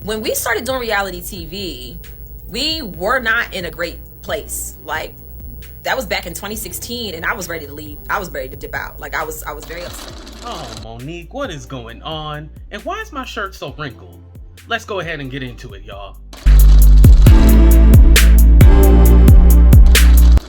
when we started doing reality TV, we were not in a great place. Like, that was back in 2016, and I was ready to leave. I was ready to dip out. Like, I was very upset. Oh, Monique, what is going on? And why is my shirt so wrinkled? Let's go ahead and get into it, y'all.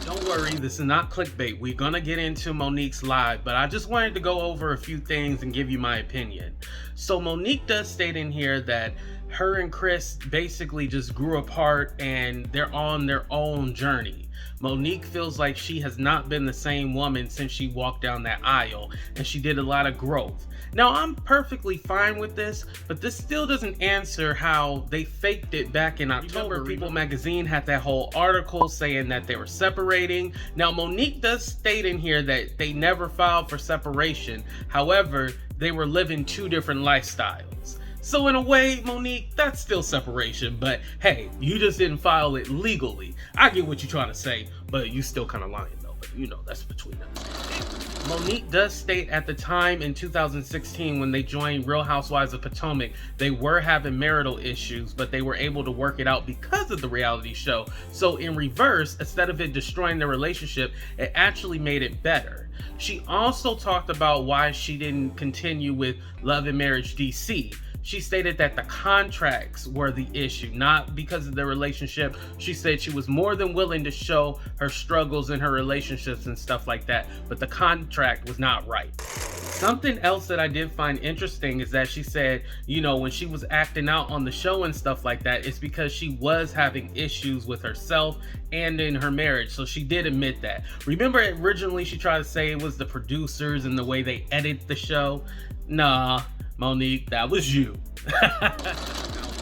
Don't worry, this is not clickbait. We're gonna get into Monique's live, but I just wanted to go over a few things and give you my opinion. So Monique does state in here that her and Chris basically just grew apart and they're on their own journey. Monique feels like she has not been the same woman since she walked down that aisle, and she did a lot of growth. Now, I'm perfectly fine with this, but this still doesn't answer how they faked it back in October. People magazine had that whole article saying that they were separating. Now, Monique does state in here that they never filed for separation. However, they were living two different lifestyles. So in a way, Monique, that's still separation, but hey, you just didn't file it legally. I get what you're trying to say, but you still kind of lying though, but you know, that's between us. Monique does state at the time in 2016 when they joined Real Housewives of Potomac, they were having marital issues, but they were able to work it out because of the reality show. So in reverse, instead of it destroying their relationship, it actually made it better. She also talked about why she didn't continue with Love and Marriage DC. She stated that the contracts were the issue, not because of the relationship. She said she was more than willing to show her struggles in her relationships and stuff like that, but the contract was not right. Something else that I did find interesting is that she said, you know, when she was acting out on the show and stuff like that, it's because she was having issues with herself and in her marriage. So she did admit that. Remember, originally she tried to say it was the producers and the way they edit the show? Nah, Monique, that was you.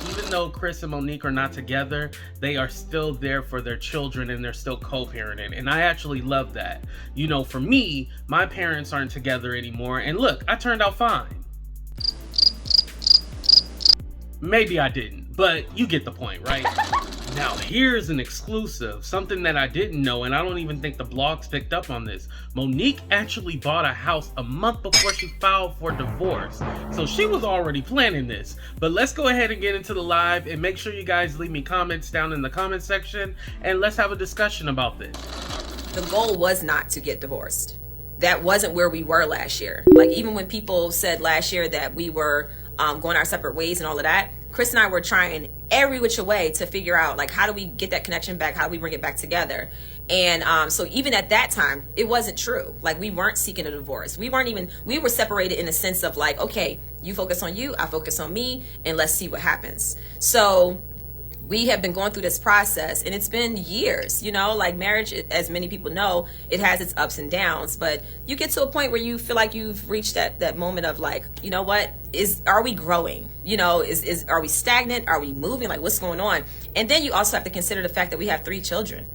Even though Chris and Monique are not together, they are still there for their children and they're still co-parenting. And I actually love that. You know, for me, my parents aren't together anymore. And look, I turned out fine. Maybe I didn't, but you get the point, right? Now, here's an exclusive, something that I didn't know, and I don't even think the blogs picked up on this. Monique actually bought a house a month before she filed for divorce. So she was already planning this. But let's go ahead and get into the live, and make sure you guys leave me comments down in the comment section, and let's have a discussion about this. The goal was not to get divorced. That wasn't where we were last year. Like, even when people said last year that we were going our separate ways and all of that, Chris and I were trying every which way to figure out, like, how do we get that connection back? How do we bring it back together? And so even at that time, it wasn't true. Like, we weren't seeking a divorce. We were separated in the sense of like, okay, you focus on you, I focus on me, and let's see what happens. So we have been going through this process, and it's been years, you know, like marriage, as many people know, it has its ups and downs, but you get to a point where you feel like you've reached that moment of like, you know what, are we growing? You know, are we stagnant? Are we moving? Like, what's going on? And then you also have to consider the fact that we have 3 children,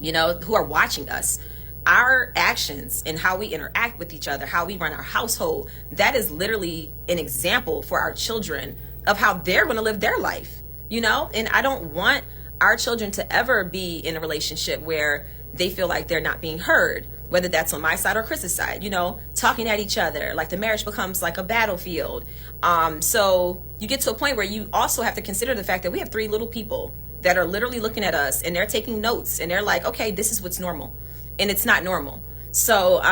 you know, who are watching us. Our actions and how we interact with each other, how we run our household, that is literally an example for our children of how they're going to live their life. You know, and I don't want our children to ever be in a relationship where they feel like they're not being heard, whether that's on my side or Chris's side, you know, talking at each other, like the marriage becomes like a battlefield. So you get to a point where you also have to consider the fact that we have 3 little people that are literally looking at us and they're taking notes and they're like, okay, this is what's normal, and it's not normal. So,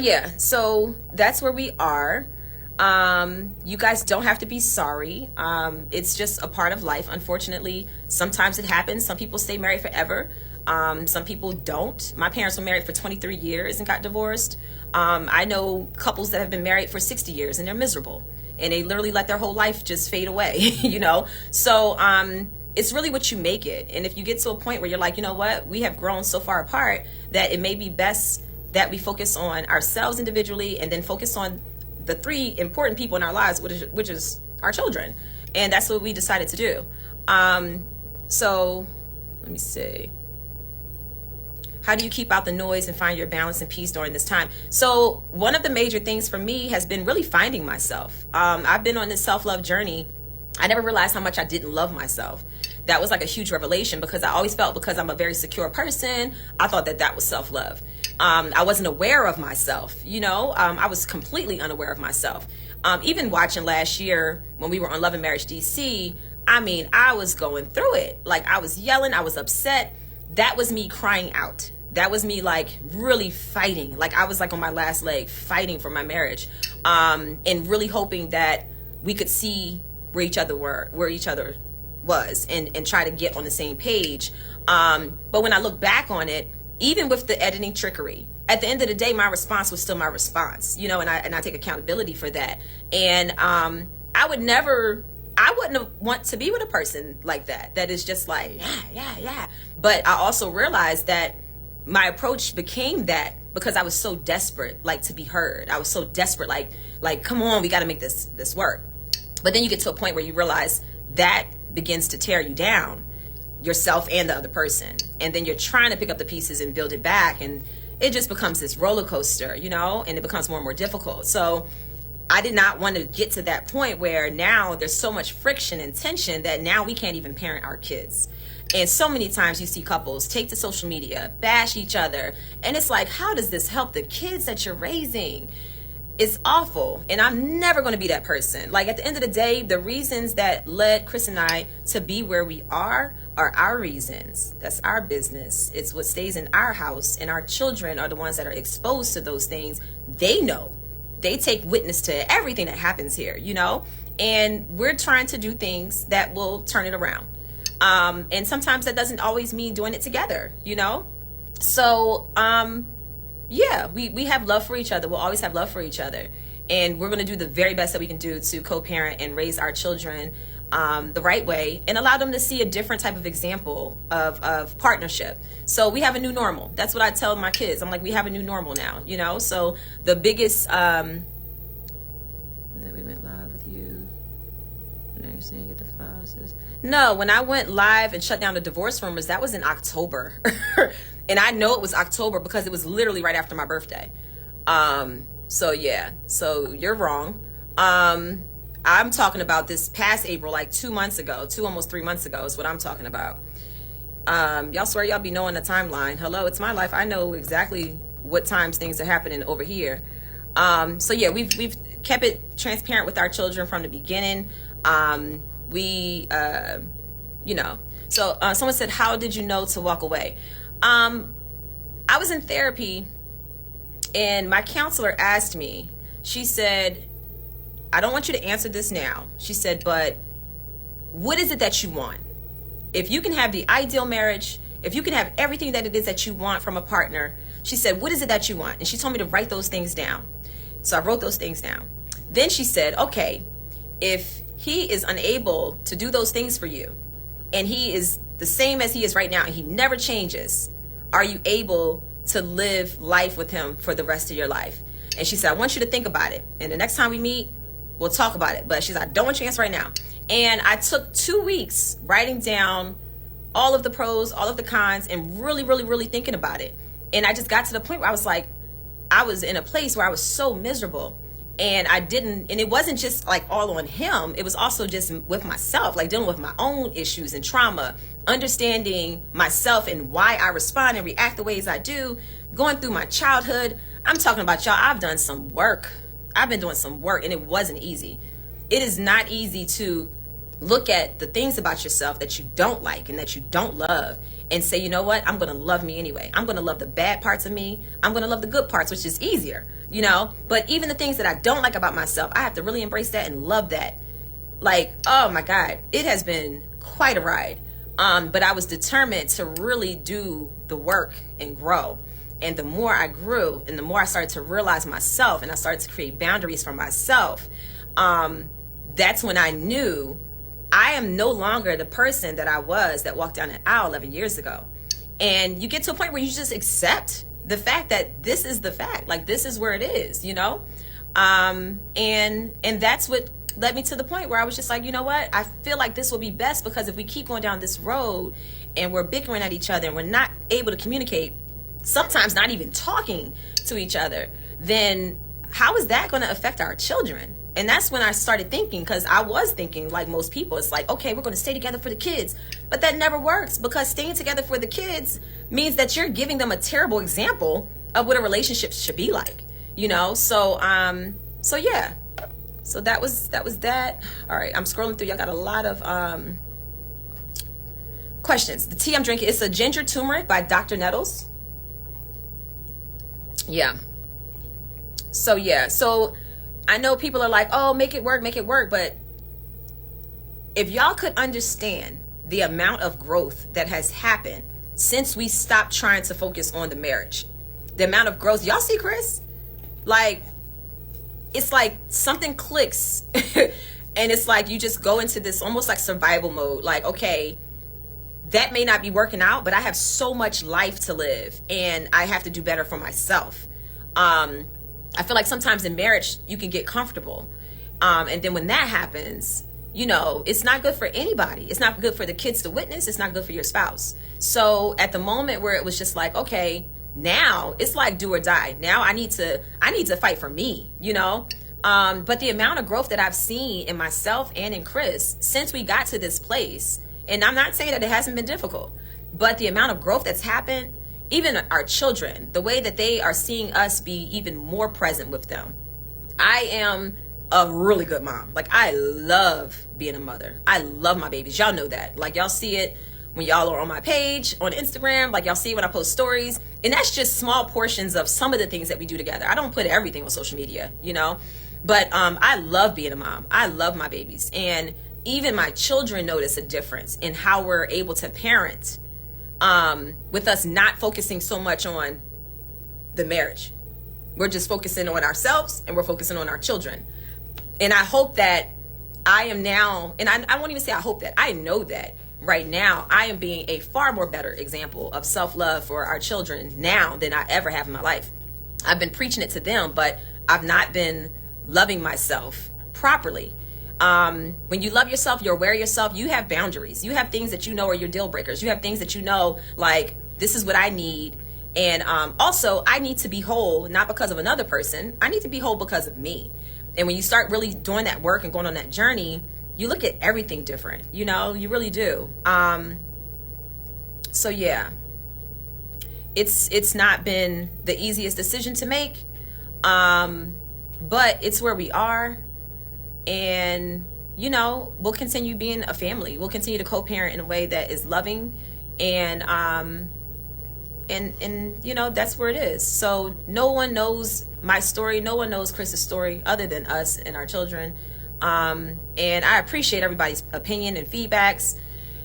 yeah, so that's where we are. You guys don't have to be sorry. It's just a part of life. Unfortunately, sometimes it happens. Some people stay married forever. Some people don't. My parents were married for 23 years and got divorced. I know couples that have been married for 60 years and they're miserable and they literally let their whole life just fade away, you know? So, it's really what you make it. And if you get to a point where you're like, you know what, we have grown so far apart that it may be best that we focus on ourselves individually and then focus on the 3 important people in our lives, which is our children. And that's what we decided to do. So let me see. How do you keep out the noise and find your balance and peace during this time? So one of the major things for me has been really finding myself. I've been on this self-love journey. I never realized how much I didn't love myself. That was like a huge revelation, because I always felt, because I'm a very secure person, I thought that was self-love. I wasn't aware of myself, you know, I was completely unaware of myself. Even watching last year when we were on Love and Marriage DC, I mean, I was going through it. Like, I was yelling, I was upset. That was me crying out. That was me like really fighting. Like, I was like on my last leg fighting for my marriage, and really hoping that we could see where each other was, and try to get on the same page. But when I look back on it, even with the editing trickery, at the end of the day, my response was still my response, you know, and I take accountability for that. And I wouldn't want to be with a person like that. That is just like, yeah. But I also realized that my approach became that because I was so desperate, like, to be heard. I was so desperate, like, come on, we got to make this work. But then you get to a point where you realize that begins to tear you down, yourself and the other person. And then you're trying to pick up the pieces and build it back. And it just becomes this roller coaster, you know, and it becomes more and more difficult. So I did not want to get to that point where now there's so much friction and tension that now we can't even parent our kids. And so many times you see couples take to social media, bash each other. And it's like, how does this help the kids that you're raising? It's awful. And I'm never going to be that person. Like, at the end of the day, the reasons that led Chris and I to be where we are our reasons. That's our business. It's what stays in our house. And our children are the ones that are exposed to those things. They know. They take witness to everything that happens here, you know? And we're trying to do things that will turn it around. And sometimes that doesn't always mean doing it together, you know? So, yeah, we have love for each other. We'll always have love for each other. And we're going to do the very best that we can do to co-parent and raise our children the right way and allow them to see a different type of example of partnership. So we have a new normal. That's what I tell my kids. I'm like, we have a new normal now, you know? So the biggest, that we went live with you. No, when I went live and shut down the divorce rumors, that was in October. And I know it was October because it was literally right after my birthday. So yeah, so you're wrong. I'm talking about this past April, like 2 months ago, almost 3 months ago is what I'm talking about. Y'all swear y'all be knowing the timeline. Hello, it's my life. I know exactly what times things are happening over here. So yeah, we've kept it transparent with our children from the beginning. You know, so someone said, how did you know to walk away? I was in therapy and my counselor asked me, she said, I don't want you to answer this now. She said, but what is it that you want? If you can have the ideal marriage, if you can have everything that it is that you want from a partner, she said, what is it that you want? And she told me to write those things down. So I wrote those things down. Then she said, okay, if he is unable to do those things for you and he is the same as he is right now and he never changes, are you able to live life with him for the rest of your life? And she said, I want you to think about it. And the next time we meet, we'll talk about it. But she's like, I don't want you to answer right now. And I took 2 weeks writing down all of the pros, all of the cons, and really, really, really thinking about it. And I just got to the point where I was like, I was in a place where I was so miserable. And it wasn't just like all on him. It was also just with myself, like dealing with my own issues and trauma, understanding myself and why I respond and react the ways I do, going through my childhood. I'm talking about, y'all, I've done some work. I've been doing some work and it wasn't easy. It is not easy to look at the things about yourself that you don't like and that you don't love and say, you know what, I'm going to love me anyway. I'm going to love the bad parts of me. I'm going to love the good parts, which is easier, you know, but even the things that I don't like about myself, I have to really embrace that and love that. Like, oh my God, it has been quite a ride. But I was determined to really do the work and grow. And the more I grew and the more I started to realize myself and I started to create boundaries for myself, that's when I knew I am no longer the person that I was that walked down an aisle 11 years ago. And you get to a point where you just accept the fact that this is the fact, like this is where it is, you know? And that's what led me to the point where I was just like, you know what? I feel like this will be best because if we keep going down this road and we're bickering at each other and we're not able to communicate, sometimes not even talking to each other, then how is that going to affect our children? And that's when I started thinking, because I was thinking like most people, it's like, okay, we're going to stay together for the kids. But that never works, because staying together for the kids means that you're giving them a terrible example of what a relationship should be like, you know? So yeah. So that was that. All right, I'm scrolling through. Y'all got a lot of questions. The tea I'm drinking is a ginger turmeric by Dr. Nettles. Yeah. So I know people are like, oh, make it work, but if y'all could understand the amount of growth that has happened since we stopped trying to focus on the marriage, the amount of growth, y'all see Chris? Like, it's like something clicks and it's like you just go into this almost like survival mode. Like, okay, that may not be working out, but I have so much life to live and I have to do better for myself. I feel like sometimes in marriage you can get comfortable. And then when that happens, you know, it's not good for anybody. It's not good for the kids to witness. It's not good for your spouse. So at the moment where it was just like, okay, now it's like do or die. Now I need to fight for me, you know? But the amount of growth that I've seen in myself and in Chris since we got to this place, and I'm not saying that it hasn't been difficult, but the amount of growth that's happened, even our children, the way that they are seeing us be even more present with them. I am a really good mom. Like, I love being a mother. I love my babies. Y'all know that. Like, y'all see it when y'all are on my page on Instagram. Like, y'all see it when I post stories. And that's just small portions of some of the things that we do together. I don't put everything on social media, you know? But I love being a mom. I love my babies. And even my children notice a difference in how we're able to parent, with us not focusing so much on the marriage. We're just focusing on ourselves and we're focusing on our children. And I hope that I am now, and I won't even say I hope that, I know that right now I am being a far more better example of self-love for our children now than I ever have in my life. I've been preaching it to them, but I've not been loving myself properly. When you love yourself, you're aware of yourself, you have boundaries. You have things that you know are your deal breakers. You have things that you know, like, this is what I need. And also, I need to be whole, not because of another person. I need to be whole because of me. And when you start really doing that work and going on that journey, you look at everything different. You know, you really do. So yeah, it's not been the easiest decision to make, but it's where we are. And, you know, we'll continue being a family. We'll continue to co-parent in a way that is loving. And you know, that's where it is. So no one knows my story. No one knows Chris's story other than us and our children. And I appreciate everybody's opinion and feedback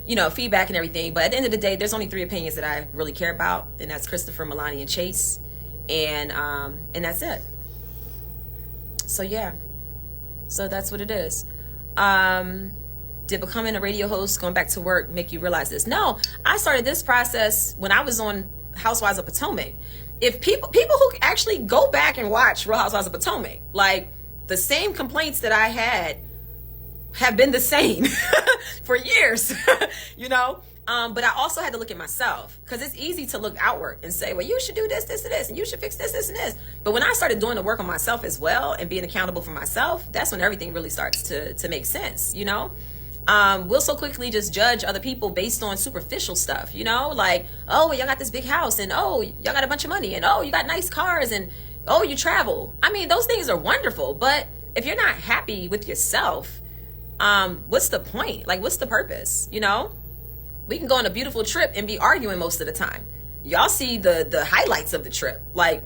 and everything. But at the end of the day, there's only 3 opinions that I really care about. And that's Christopher, Melania, and Chase. And that's it. So yeah. So that's what it is. Did becoming a radio host, going back to work, make you realize this? No, I started this process when I was on Housewives of Potomac. If people who actually go back and watch Real Housewives of Potomac, like, the same complaints that I had have been the same for years, you know? But I also had to look at myself, because it's easy to look outward and say, well, you should do this, this, and this, and you should fix this, this, and this. But when I started doing the work on myself as well and being accountable for myself, that's when everything really starts to make sense, you know? We'll so quickly just judge other people based on superficial stuff, you know? Like, oh, y'all got this big house, and oh, y'all got a bunch of money, and oh, you got nice cars, and oh, you travel. I mean, those things are wonderful, but if you're not happy with yourself, what's the point? Like, what's the purpose, you know? We can go on a beautiful trip and be arguing most of the time. Y'all see the highlights of the trip. Like,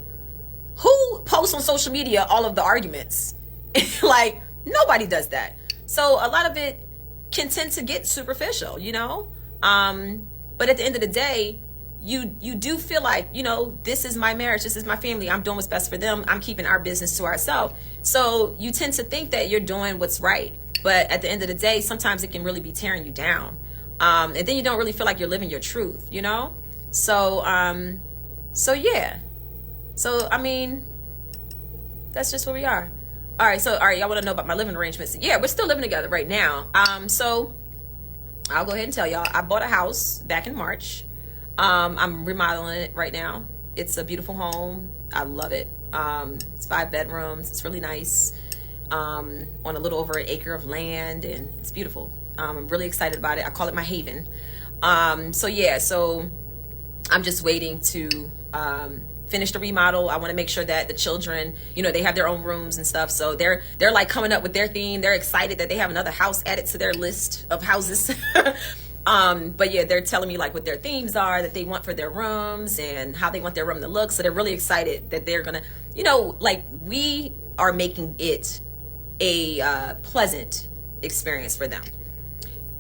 who posts on social media all of the arguments? Like, nobody does that. So a lot of it can tend to get superficial, you know? But at the end of the day, you do feel like, you know, this is my marriage, this is my family, I'm doing what's best for them, I'm keeping our business to ourselves. So you tend to think that you're doing what's right. But at the end of the day, sometimes it can really be tearing you down. And then you don't really feel like you're living your truth, you know? So yeah. So, I mean, that's just where we are. All right, y'all want to know about my living arrangements? Yeah, we're still living together right now. So I'll go ahead and tell y'all, I bought a house back in March. I'm remodeling it right now. It's a beautiful home. I love it. It's 5 bedrooms. It's really nice. On a little over 1 acre of land, and it's beautiful. I'm really excited about it. I call it my haven. So I'm just waiting to finish the remodel. I want to make sure that the children, you know, they have their own rooms and stuff. So they're like coming up with their theme. They're excited that they have another house added to their list of houses. But yeah, they're telling me like what their themes are that they want for their rooms and how they want their room to look. So they're really excited that they're gonna, you know, like we are making it a pleasant experience for them.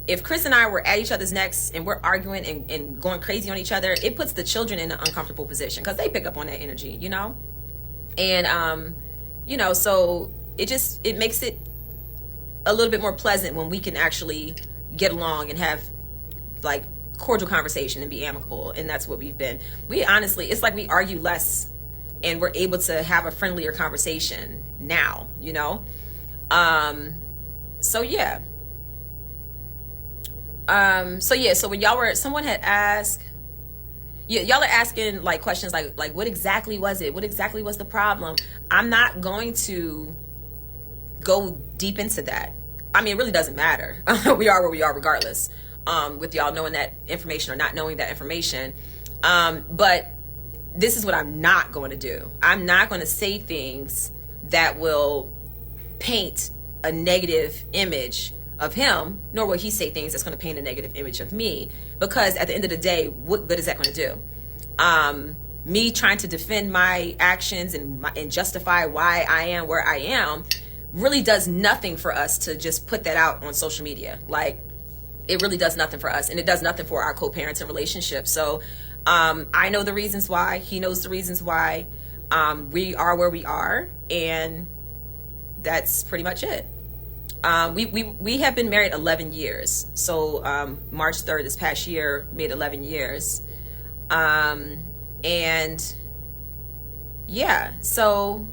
If Chris and I were at each other's necks and we're arguing and going crazy on each other, it puts the children in an uncomfortable position because they pick up on that energy, you know? And, you know, so it makes it a little bit more pleasant when we can actually get along and have like cordial conversation and be amicable. And that's what we've been. We honestly, it's like we argue less and we're able to have a friendlier conversation now, you know? So yeah. So when someone had asked, y'all are asking like questions like what exactly was it? What exactly was the problem? I'm not going to go deep into that. I mean, it really doesn't matter. We are where we are regardless, with y'all knowing that information or not knowing that information. But this is what I'm not going to do. I'm not going to say things that will paint a negative image of him, nor will he say things that's going to paint a negative image of me, because at the end of the day, what good is that going to do? Me trying to defend my actions and justify why I am where I am really does nothing for us to just put that out on social media. Like, it really does nothing for us, and it does nothing for our co-parenting relationship. So I know the reasons why, he knows the reasons why, we are where we are, and that's pretty much it. We have been married 11 years. So March 3rd this past year made 11 years. And yeah, so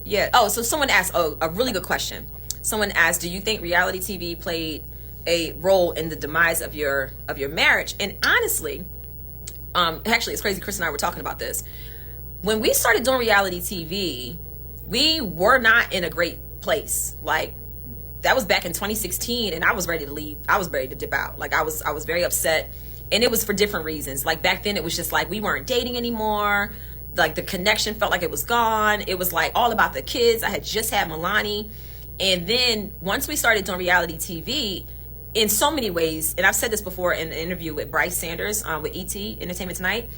yeah. Oh, so someone asked a really good question. Someone asked, do you think reality TV played a role in the demise of your marriage? And honestly, actually it's crazy, Chris and I were talking about this. When we started doing reality TV, we were not in a great place. Like, that was back in 2016, and I was ready to leave. I was ready to dip out. Like, I was very upset, and it was for different reasons. Like, back then it was just like we weren't dating anymore. Like, the connection felt like it was gone. It was like all about the kids. I had just had Milani. And then once we started doing reality TV, in so many ways, and I've said this before in an interview with Bryce Sanders with ET Entertainment Tonight,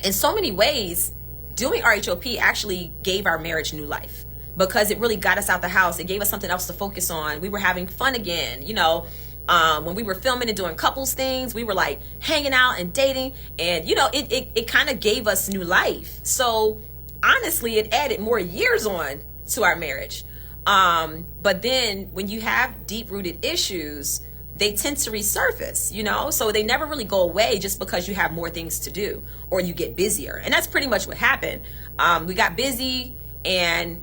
in so many ways doing RHOP actually gave our marriage new life, because it really got us out the house. It gave us something else to focus on. We were having fun again, you know. When we were filming and doing couples things, we were like hanging out and dating, and you know, it kind of gave us new life. So honestly, it added more years on to our marriage. But then when you have deep-rooted issues, they tend to resurface, you know? So they never really go away just because you have more things to do or you get busier. And that's pretty much what happened. We got busy, and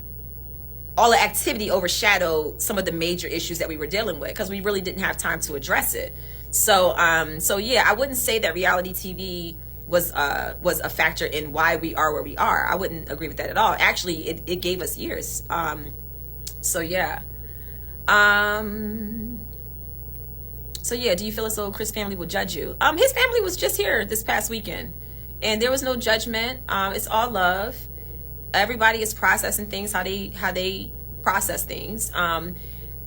all the activity overshadowed some of the major issues that we were dealing with because we really didn't have time to address it. So yeah, I wouldn't say that reality TV was a factor in why we are where we are. I wouldn't agree with that at all. Actually, it gave us years. So yeah. So yeah, do you feel as though Chris' family will judge you? His family was just here this past weekend, and there was no judgment. It's all love. Everybody is processing things how they process things.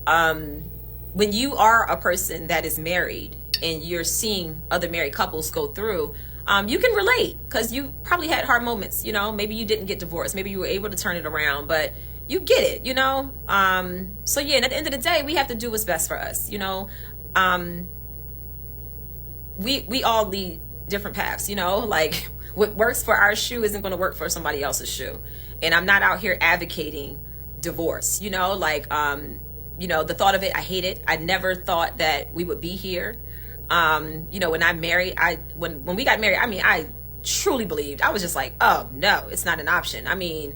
When you are a person that is married and you're seeing other married couples go through, you can relate because you probably had hard moments. You know, maybe you didn't get divorced, maybe you were able to turn it around, but you get it. You know. So yeah, and at the end of the day, we have to do what's best for us. You know. We all lead different paths. You know, like, what works for our shoe isn't going to work for somebody else's shoe. And I'm not out here advocating divorce, you know, like, you know, the thought of it, I hate it. I never thought that we would be here. You know, when I married, when we got married, I mean, I truly believed, I was just like, oh no, it's not an option. I mean,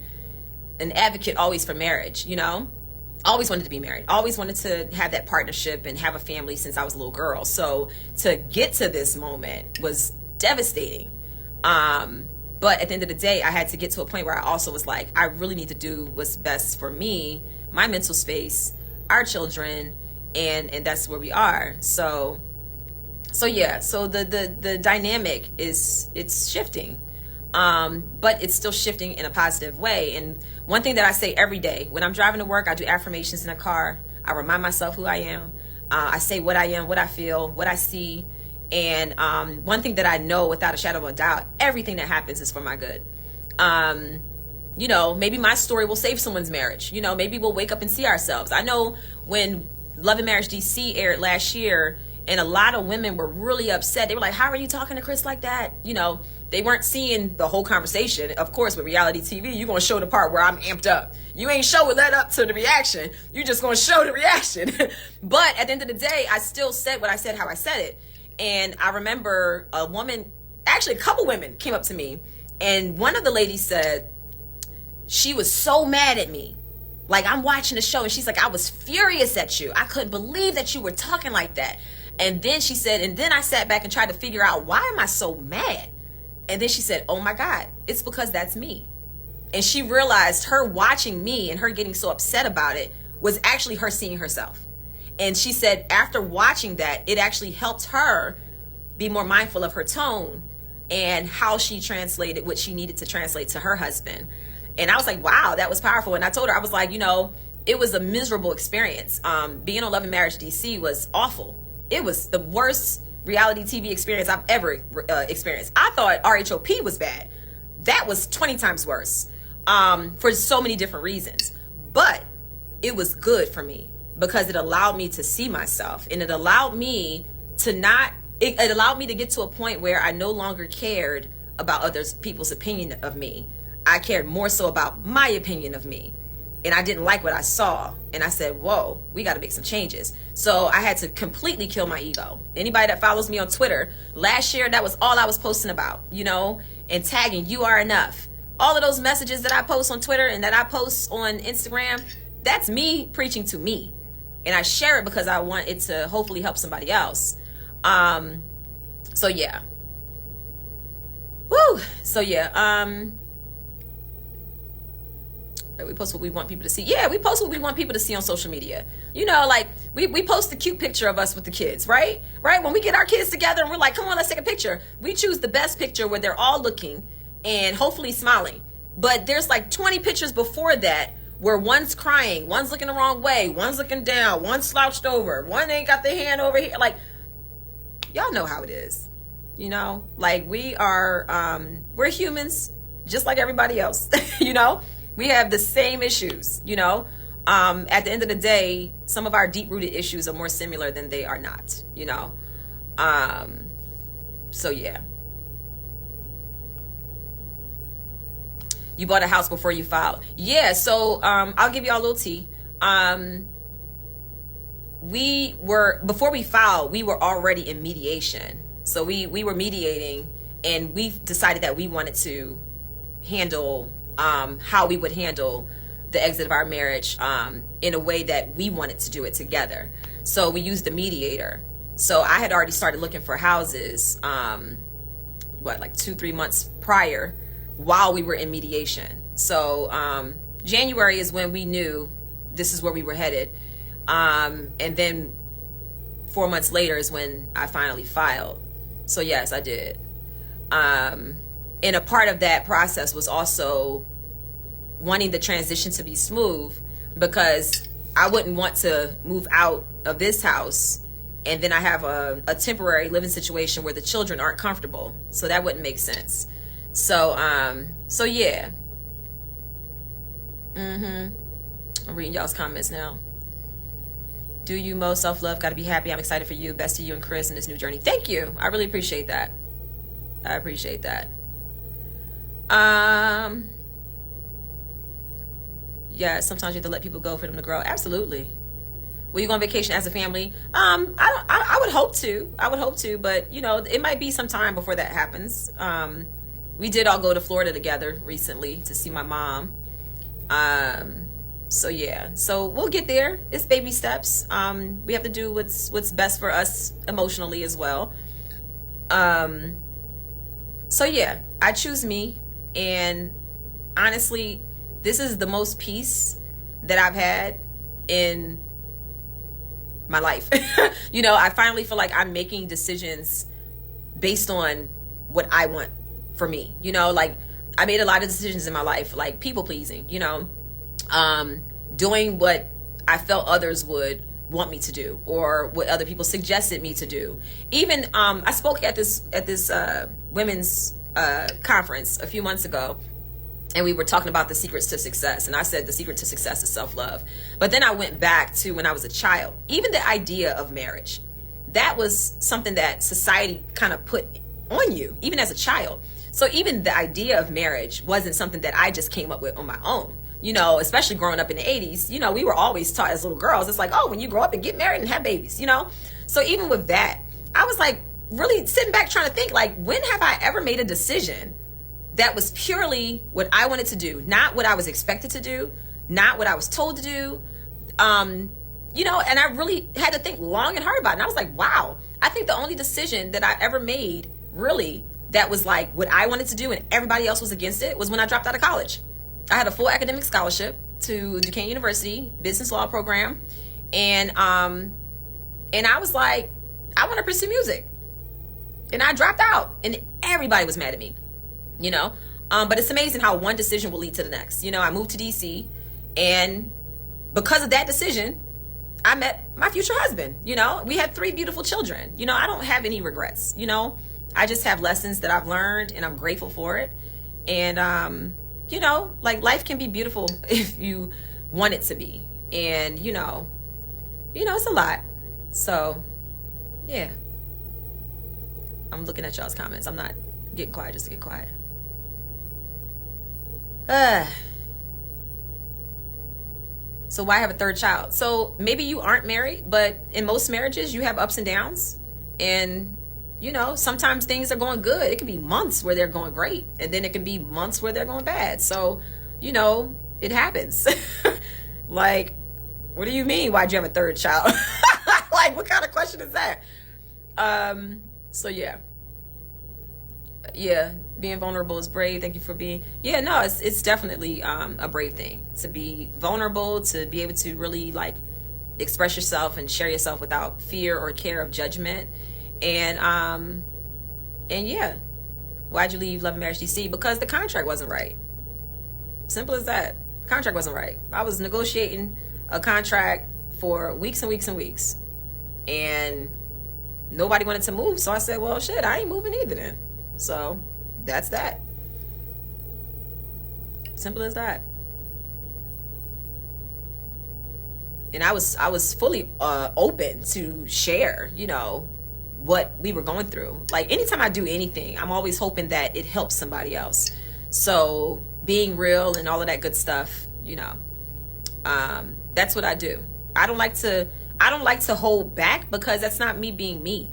an advocate always for marriage, you know, always wanted to be married, always wanted to have that partnership and have a family since I was a little girl. So to get to this moment was devastating. But at the end of the day, I had to get to a point where I also was like, I really need to do what's best for me, my mental space, our children, and that's where we are. So yeah, so the dynamic it's shifting. But it's still shifting in a positive way. And one thing that I say every day when I'm driving to work, I do affirmations in a car. I remind myself who I am. I say what I am, what I feel, what I see. And one thing that I know without a shadow of a doubt, everything that happens is for my good. You know, maybe my story will save someone's marriage. You know, maybe we'll wake up and see ourselves. I know when Love and Marriage DC aired last year, and a lot of women were really upset. They were like, how are you talking to Chris like that? You know, they weren't seeing the whole conversation. Of course, with reality TV, you're going to show the part where I'm amped up. You ain't show it led up to the reaction. You just going to show the reaction. But at the end of the day, I still said what I said, how I said it. And I remember a woman, actually a couple women came up to me, and one of the ladies said she was so mad at me. Like, I'm watching the show and she's like, I was furious at you. I couldn't believe that you were talking like that. And then she said, and then I sat back and tried to figure out, why am I so mad? And then she said, oh my God, it's because that's me. And she realized her watching me and her getting so upset about it was actually her seeing herself. And she said after watching that, it actually helped her be more mindful of her tone and how she translated what she needed to translate to her husband. And I was like, wow, that was powerful. And I told her, I was like, you know, it was a miserable experience. Being on Love and Marriage DC was awful. It was the worst reality TV experience I've ever experienced. I thought RHOP was bad. That was 20 times worse for so many different reasons. But it was good for me because it allowed me to see myself, and it allowed me to it allowed me to get to a point where I no longer cared about other people's opinion of me. I cared more so about my opinion of me. And I didn't like what I saw. And I said, whoa, we got to make some changes. So I had to completely kill my ego. Anybody that follows me on Twitter, last year, that was all I was posting about, you know, and tagging, you are enough. All of those messages that I post on Twitter and that I post on Instagram, that's me preaching to me. And I share it because I want it to hopefully help somebody else. So yeah. Woo. So yeah. We post what we want people to see. Yeah, we post what we want people to see on social media. You know, like we post the cute picture of us with the kids, right? Right? When we get our kids together and we're like, come on, let's take a picture. We choose the best picture where they're all looking and hopefully smiling. But there's like 20 pictures before that where one's crying, one's looking the wrong way, one's looking down, one's slouched over, one ain't got their hand over here. Like, y'all know how it is. You know, like we're humans just like everybody else, you know? We have the same issues, you know. At the end of the day, some of our deep-rooted issues are more similar than they are not, you know. So yeah. You bought a house before you filed. Yeah, so I'll give y'all a little tea. Before we filed, we were already in mediation. So we were mediating, and we decided that we wanted to handle how we would handle the exit of our marriage in a way that we wanted to do it together. So we used the mediator. So I had already started looking for houses, like 2-3 months prior while we were in mediation. So January is when we knew this is where we were headed. And then 4 months later is when I finally filed. So yes, I did. And a part of that process was also wanting the transition to be smooth, because I wouldn't want to move out of this house and then I have a temporary living situation where the children aren't comfortable. So that wouldn't make sense. So yeah. I'm reading y'all's comments now. Do you, Mo? Self-love, gotta be happy. I'm excited for you. Best to you and Chris in this new journey. Thank you. I really appreciate that. I appreciate that. Yeah, sometimes you have to let people go for them to grow. Absolutely. Will you go on vacation as a family? I would hope to. But you know, it might be some time before that happens. We did all go to Florida together recently to see my mom. So yeah, so we'll get there. It's baby steps. We have to do what's best for us emotionally as well. So yeah, I choose me, and honestly, this is the most peace that I've had in my life. You know, I finally feel like I'm making decisions based on what I want for me. You know, like I made a lot of decisions in my life, like people pleasing, you know, doing what I felt others would want me to do or what other people suggested me to do. Even I spoke at this women's conference a few months ago, and we were talking about the secrets to success, and I said the secret to success is self-love. But then I went back to when I was a child. Even the idea of marriage, that was something that society kind of put on you even as a child. So even the idea of marriage wasn't something that I just came up with on my own. You know, especially growing up in the 80s, you know, we were always taught as little girls, it's like, oh, when you grow up and get married and have babies, you know? So even with that, I was like really sitting back trying to think, like, when have I ever made a decision that was purely what I wanted to do, not what I was expected to do, not what I was told to do, you know? And I really had to think long and hard about it. And I was like, wow, I think the only decision that I ever made really that was like what I wanted to do and everybody else was against it was when I dropped out of college. I had a full academic scholarship to Duquesne University business law program, and I was like, I want to pursue music, and I dropped out, and everybody was mad at me, you know. But it's amazing how one decision will lead to the next. You know, I moved to DC, and because of that decision, I met my future husband. You know, we had 3 beautiful children. You know, I don't have any regrets. You know, I just have lessons that I've learned, and I'm grateful for it, and you know, like life can be beautiful if you want it to be. And, you know, it's a lot. So, yeah. I'm looking at y'all's comments. I'm not getting quiet just to get quiet. So why have a 3rd child? So maybe you aren't married, but in most marriages you have ups and downs. And you know, sometimes things are going good. It can be months where they're going great. And then it can be months where they're going bad. So, you know, it happens. Like, what do you mean? Why'd you have a 3rd child? Like, what kind of question is that? So yeah. Yeah, being vulnerable is brave. Thank you for being, yeah, no, it's definitely a brave thing to be vulnerable, to be able to really like express yourself and share yourself without fear or care of judgment. And yeah, why'd you leave Love and Marriage DC? Because the contract wasn't right. Simple as that. The contract wasn't right. I was negotiating a contract for weeks and weeks and weeks, and nobody wanted to move. So I said, well, shit, I ain't moving either then. So that's that. Simple as that. And I was fully open to share, you know, what we were going through. Like anytime I do anything, I'm always hoping that it helps somebody else. So being real and all of that good stuff, you know, that's what I do. I don't like to hold back, because that's not me being me.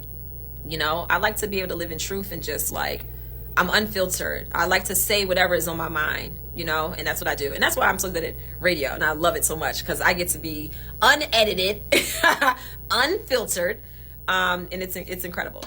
You know, I like to be able to live in truth and just like, I'm unfiltered. I like to say whatever is on my mind, you know, and that's what I do. And that's why I'm so good at radio, and I love it so much, because I get to be unedited, unfiltered. And it's incredible.